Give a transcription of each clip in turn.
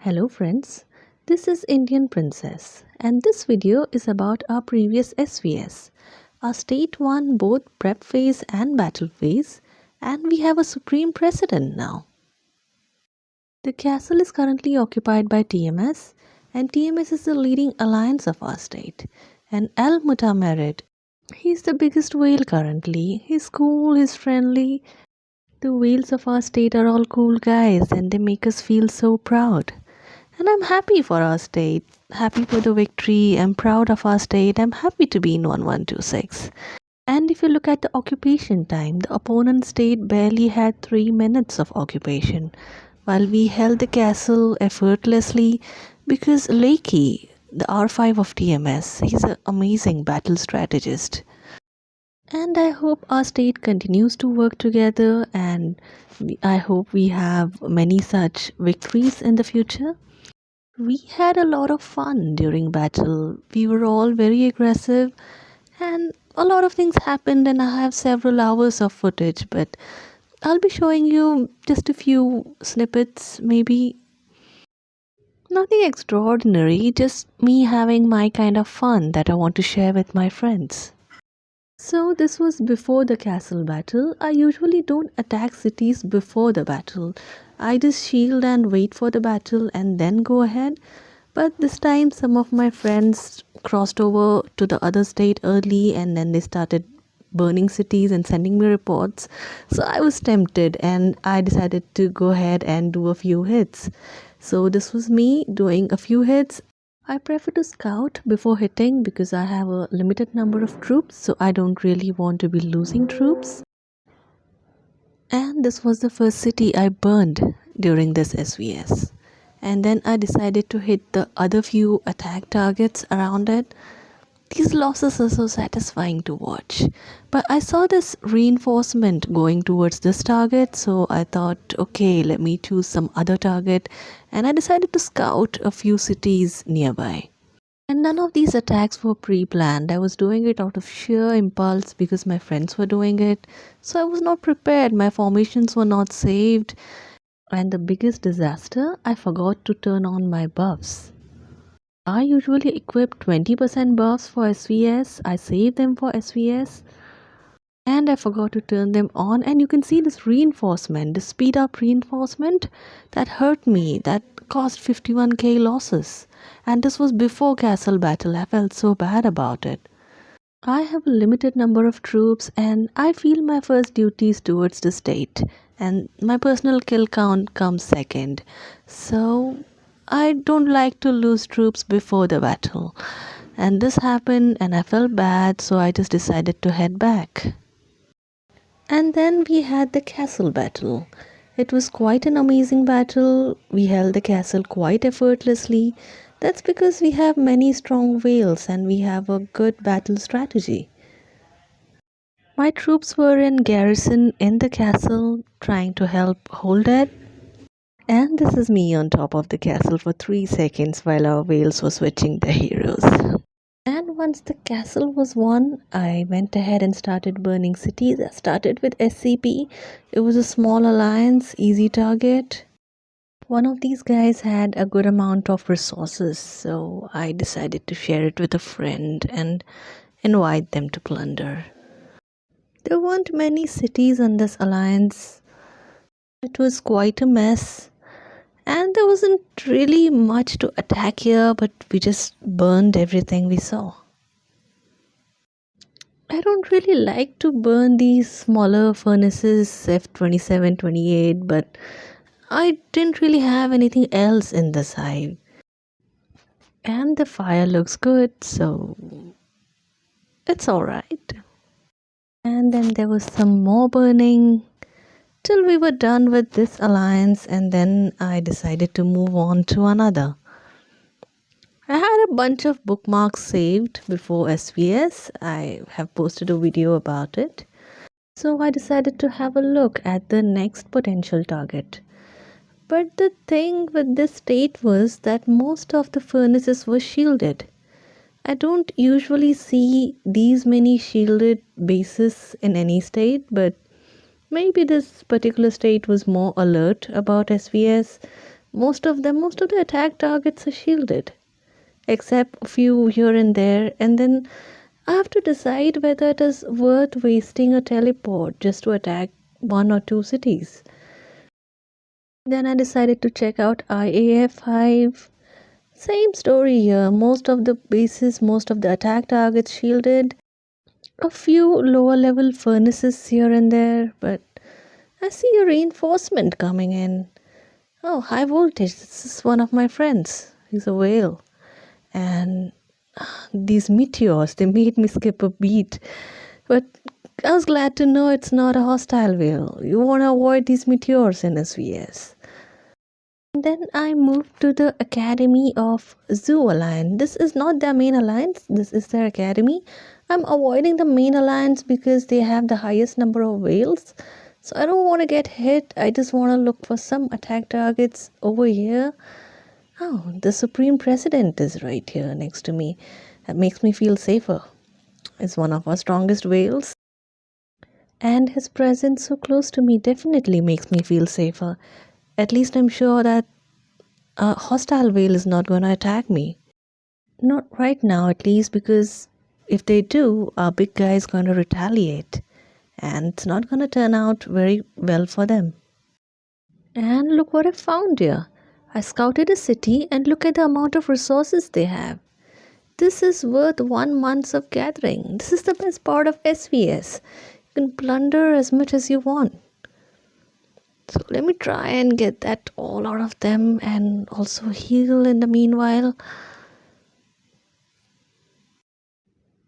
Hello friends, this is Indian Princess and this video is about our previous SvS. Our state won both prep phase and battle phase and we have a supreme precedent now. The castle is currently occupied by TMS and TMS is the leading alliance of our state. And Al Mutamerid, he's the biggest whale currently. He's cool, he's friendly. The whales of our state are all cool guys and they make us feel so proud. And I'm happy for our state, happy for the victory. I'm proud of our state. I'm happy to be in 1126. And if you look at the occupation time, the opponent state barely had 3 minutes of occupation, while we held the castle effortlessly because Lakey, the R5 of TMS, he's an amazing battle strategist. And I hope our state continues to work together and I hope we have many such victories in the future. We had a lot of fun during battle. We were all very aggressive and a lot of things happened and I have several hours of footage, but I'll be showing you just a few snippets maybe. Nothing extraordinary, just me having my kind of fun that I want to share with my friends. So this was before the castle battle. I usually don't attack cities before the battle. I just shield and wait for the battle and then go ahead. But this time some of my friends crossed over to the other state early and then they started burning cities and sending me reports. So I was tempted and I decided to go ahead and do a few hits. So this was me doing a few hits. I prefer to scout before hitting because I have a limited number of troops, so I don't really want to be losing troops. And this was the first city I burned during this SvS. And then I decided to hit the other few attack targets around it. These losses are so satisfying to watch. But I saw this reinforcement going towards this target, so I thought, okay, let me choose some other target. And I decided to scout a few cities nearby. And none of these attacks were pre-planned. I was doing it out of sheer impulse because my friends were doing it. So I was not prepared. My formations were not saved. And the biggest disaster, I forgot to turn on my buffs. I usually equip 20% buffs for SvS. I save them for SvS. And I forgot to turn them on. And you can see this reinforcement, the speed up reinforcement, that hurt me. That caused 51k losses. And this was before castle battle. I felt so bad about it. I have a limited number of troops and I feel my first duties towards the state. And my personal kill count comes second. So I don't like to lose troops before the battle. And this happened and I felt bad, so I just decided to head back. And then we had the castle battle. It was quite an amazing battle. We held the castle quite effortlessly. That's because we have many strong whales and we have a good battle strategy. My troops were in garrison in the castle trying to help hold it. And this is me on top of the castle for 3 seconds while our whales were switching their heroes. And once the castle was won, I went ahead and started burning cities. I started with SCP. It was a small alliance, easy target. One of these guys had a good amount of resources, so I decided to share it with a friend and invite them to plunder. There weren't many cities on this alliance. It was quite a mess. And there wasn't really much to attack here, but we just burned everything we saw. I don't really like to burn these smaller furnaces, F27, 28, but I didn't really have anything else in this hive. And the fire looks good, so it's alright. And then there was some more burning till we were done with this alliance, and then I decided to move on to another. I had a bunch of bookmarks saved before SvS. I have posted a video about it. So I decided to have a look at the next potential target. But the thing with this state was that most of the furnaces were shielded. I don't usually see these many shielded bases in any state, but maybe this particular state was more alert about SvS. Most of the attack targets are shielded, except a few here and there, and then I have to decide whether it is worth wasting a teleport just to attack one or two cities. Then I decided to check out IAF5. Same story here. Most of the bases, most of the attack targets shielded. A few lower level furnaces here and there, but I see a reinforcement coming in. Oh, high voltage. This is one of my friends. He's a whale. And these meteors, they made me skip a beat. But I was glad to know it's not a hostile whale. You want to avoid these meteors in SvS. Then I moved to the Academy of Zoo Alliance. This is not their main alliance, this is their academy. I'm avoiding the main alliance because they have the highest number of whales. So I don't want to get hit. I just want to look for some attack targets over here. Oh, the Supreme President is right here next to me. That makes me feel safer. It's one of our strongest whales. And his presence so close to me definitely makes me feel safer. At least I'm sure that a hostile whale is not going to attack me. Not right now, at least, because if they do, our big guy is going to retaliate. And it's not going to turn out very well for them. And look what I found here. I scouted a city and look at the amount of resources they have. This is worth 1 month of gathering. This is the best part of SvS. You can plunder as much as you want. So let me try and get that all out of them and also heal in the meanwhile.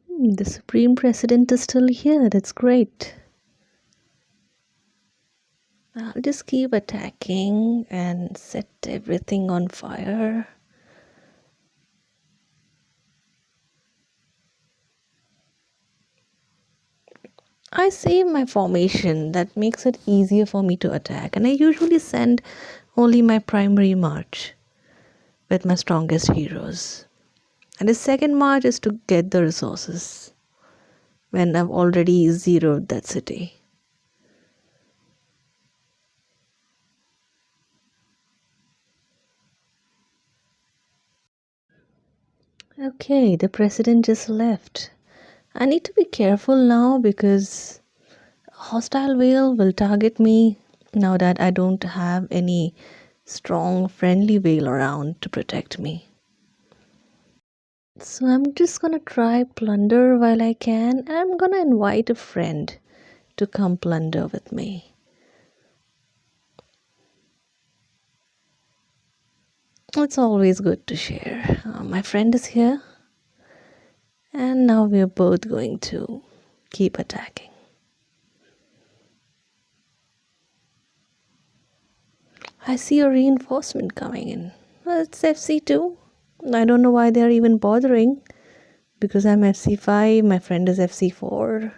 The Supreme President is still here. That's great. I'll just keep attacking and set everything on fire. I save my formation. That makes it easier for me to attack. And I usually send only my primary march with my strongest heroes. And the second march is to get the resources when I've already zeroed that city. Okay, the president just left. I need to be careful now because a hostile whale will target me now that I don't have any strong friendly whale around to protect me. So I'm just gonna try plunder while I can, and I'm gonna invite a friend to come plunder with me. It's always good to share. My friend is here, and now we're both going to keep attacking. I see a reinforcement coming in. Well, it's FC2. I don't know why they're even bothering because I'm FC5, my friend is FC4.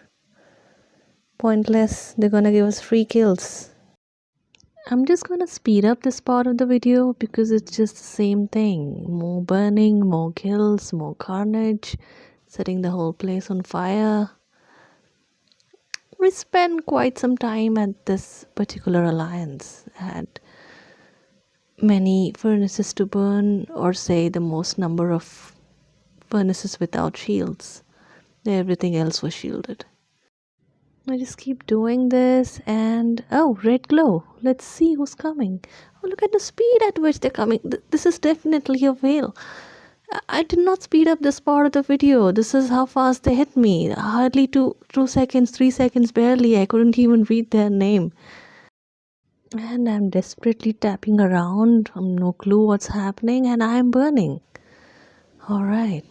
Pointless, they're gonna give us free kills. I'm just gonna speed up this part of the video because it's just the same thing. More burning, more kills, more carnage, setting the whole place on fire. We spent quite some time at this particular alliance. Had many furnaces to burn, or say the most number of furnaces without shields. Everything else was shielded. I just keep doing this and oh, red glow. Let's see who's coming. Oh, look at the speed at which they're coming. This is definitely a whale. I did not speed up this part of the video. This is how fast they hit me. Hardly 2 seconds, 3 seconds barely. I couldn't even read their name. And I'm desperately tapping around. No clue what's happening and I'm burning. Alright.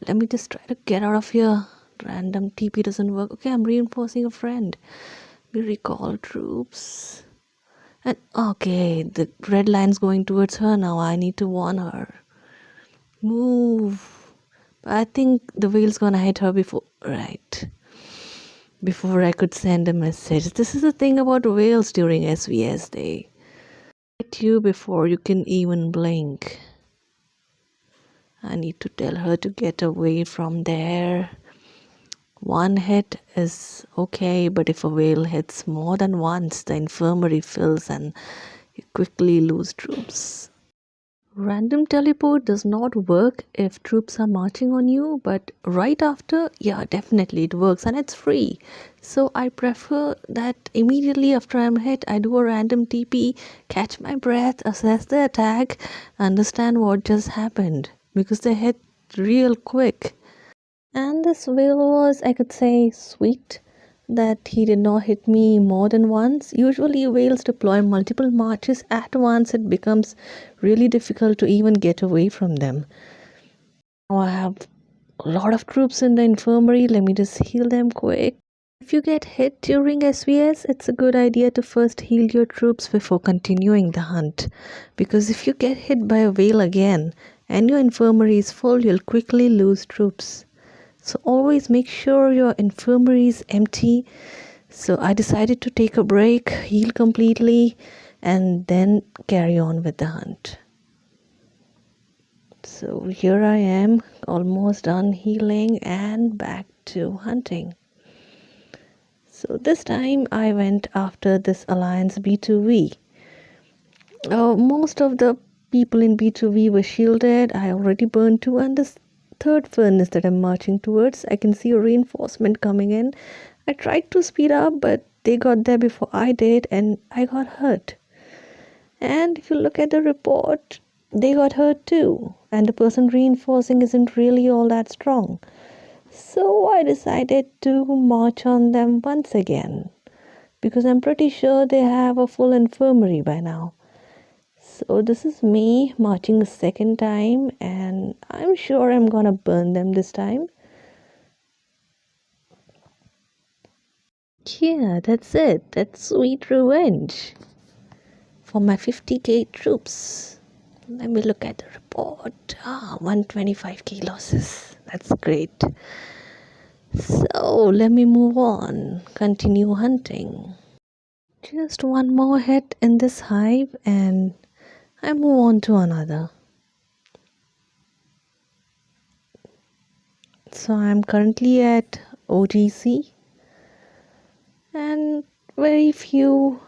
Let me just try to get out of here. Random TP doesn't work. Okay, I'm reinforcing a friend. We recall troops. And okay, the red line's going towards her now. I need to warn her. Move. I think the whale's gonna hit her before I could send a message. This is the thing about whales during SvS. They hit you before you can even blink. I need to tell her to get away from there. One hit is okay, but if a whale hits more than once, the infirmary fills and you quickly lose troops. Random teleport does not work if troops are marching on you, but right after, yeah, definitely it works and it's free. So I prefer that immediately after I'm hit, I do a random TP, catch my breath, assess the attack, understand what just happened because they hit real quick. And this whale was, I could say, sweet that he did not hit me more than once. Usually, whales deploy multiple marches at once, it becomes really difficult to even get away from them. Now, I have a lot of troops in the infirmary. Let me just heal them quick. If you get hit during SvS, it's a good idea to first heal your troops before continuing the hunt. Because if you get hit by a whale again and your infirmary is full, you'll quickly lose troops. So always make sure your infirmary is empty. So I decided to take a break, heal completely, and then carry on with the hunt. So here I am, almost done healing and back to hunting. So this time I went after this Alliance B2V. Most of the people in B2V were shielded. I already burned 2, and this third furnace that I'm marching towards, I can see a reinforcement coming in. I tried to speed up, but they got there before I did and I got hurt. And if you look at the report, they got hurt too, and the person reinforcing isn't really all that strong. So I decided to march on them once again because I'm pretty sure they have a full infirmary by now. So this is me marching a second time, and I'm sure I'm gonna burn them this time. Yeah, that's it. That's sweet revenge for my 50k troops. Let me look at the report. 125k losses. That's great. So let me move on. Continue hunting. Just one more hit in this hive and I move on to another. So I'm currently at OGC and very few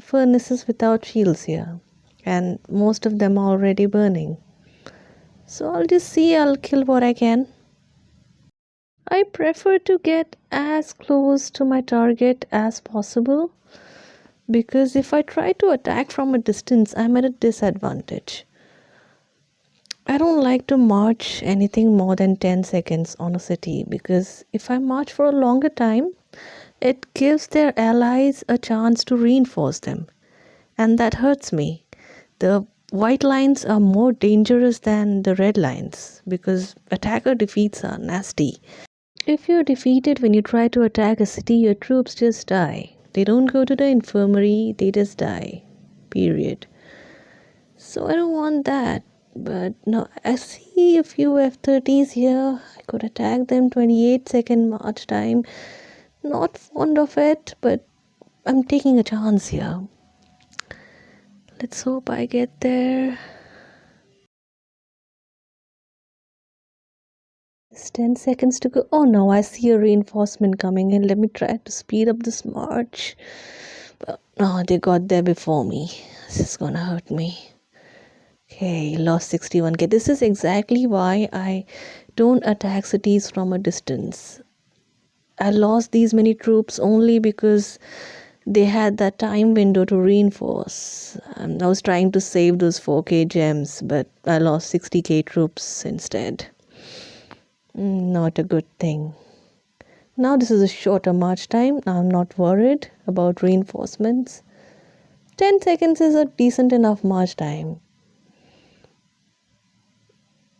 furnaces without shields here, and most of them are already burning. So I'll kill what I can. I prefer to get as close to my target as possible because if I try to attack from a distance, I'm at a disadvantage. I don't like to march anything more than 10 seconds on a city because if I march for a longer time, it gives their allies a chance to reinforce them, and that hurts me. The white lines are more dangerous than the red lines because attacker defeats are nasty. If you're defeated when you try to attack a city, your troops just die. They don't go to the infirmary, they just die. Period. So I don't want that. But no, I see a few F-30s here. I could attack them. 28-second march time. Not fond of it, but I'm taking a chance here. Let's hope I get there. It's 10 seconds to go. Oh no, I see a reinforcement coming in. Let me try to speed up this march. But no, they got there before me. This is gonna hurt me. Okay, lost 61k. This is exactly why I don't attack cities from a distance. I lost these many troops only because they had that time window to reinforce. I was trying to save those 4k gems, but I lost 60k troops instead. Not a good thing. Now this is a shorter march time. I'm not worried about reinforcements. 10 seconds is a decent enough march time.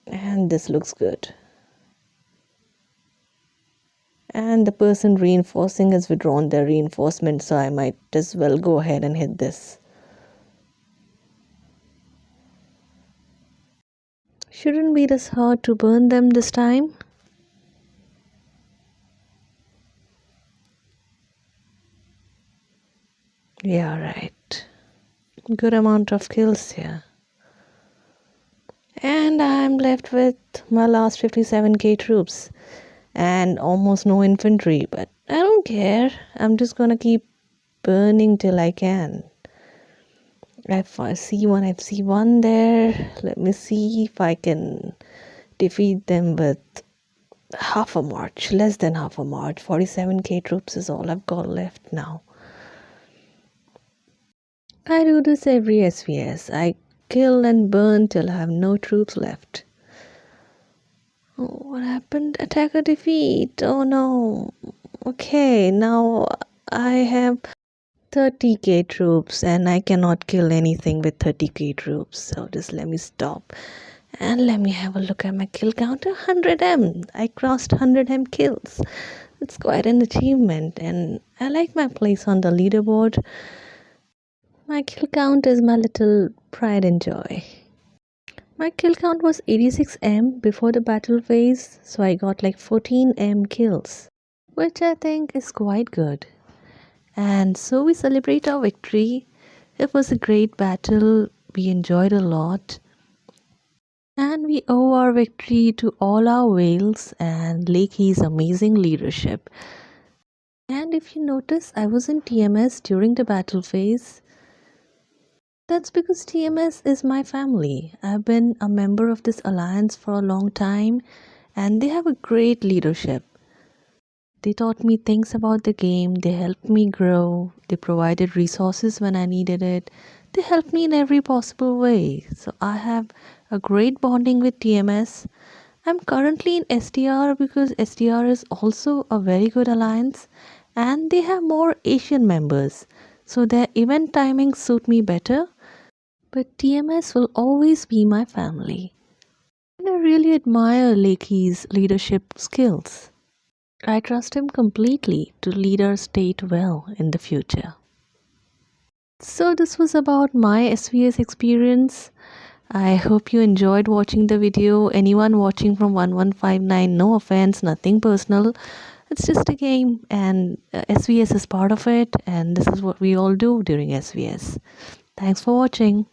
And this looks good. And the person reinforcing has withdrawn their reinforcement, so I might as well go ahead and hit this. Shouldn't be this hard to burn them this time. Yeah, right. Good amount of kills here. And I'm left with my last 57k troops and almost no infantry, but I don't care. I'm just gonna keep burning till I can. I see one there. Let me see if I can defeat them with half a march, less than half a march. 47k troops is all I've got left now. I do this every SvS. I kill and burn till I have no troops left. Oh, what happened? Attacker defeat. Oh no. Okay, now I have 30k troops and I cannot kill anything with 30k troops. So just let me stop and let me have a look at my kill counter. 100m. I crossed 100m kills. It's quite an achievement and I like my place on the leaderboard. My kill count is my little pride and joy. My kill count was 86m before the battle phase, so I got like 14m kills, which I think is quite good. And so we celebrate our victory. It was a great battle, we enjoyed a lot. And we owe our victory to all our whales and Lakey's amazing leadership. And if you notice, I was in TMS during the battle phase. That's because TMS is my family. I've been a member of this alliance for a long time and they have a great leadership. They taught me things about the game, they helped me grow, they provided resources when I needed it, they helped me in every possible way. So I have a great bonding with TMS. I'm currently in SDR because SDR is also a very good alliance and they have more Asian members. So their event timings suit me better. But TMS will always be my family. And I really admire Lakey's leadership skills. I trust him completely to lead our state well in the future. So this was about my SvS experience. I hope you enjoyed watching the video. Anyone watching from 1159, no offense, nothing personal. It's just a game and SvS is part of it and this is what we all do during SvS. Thanks for watching.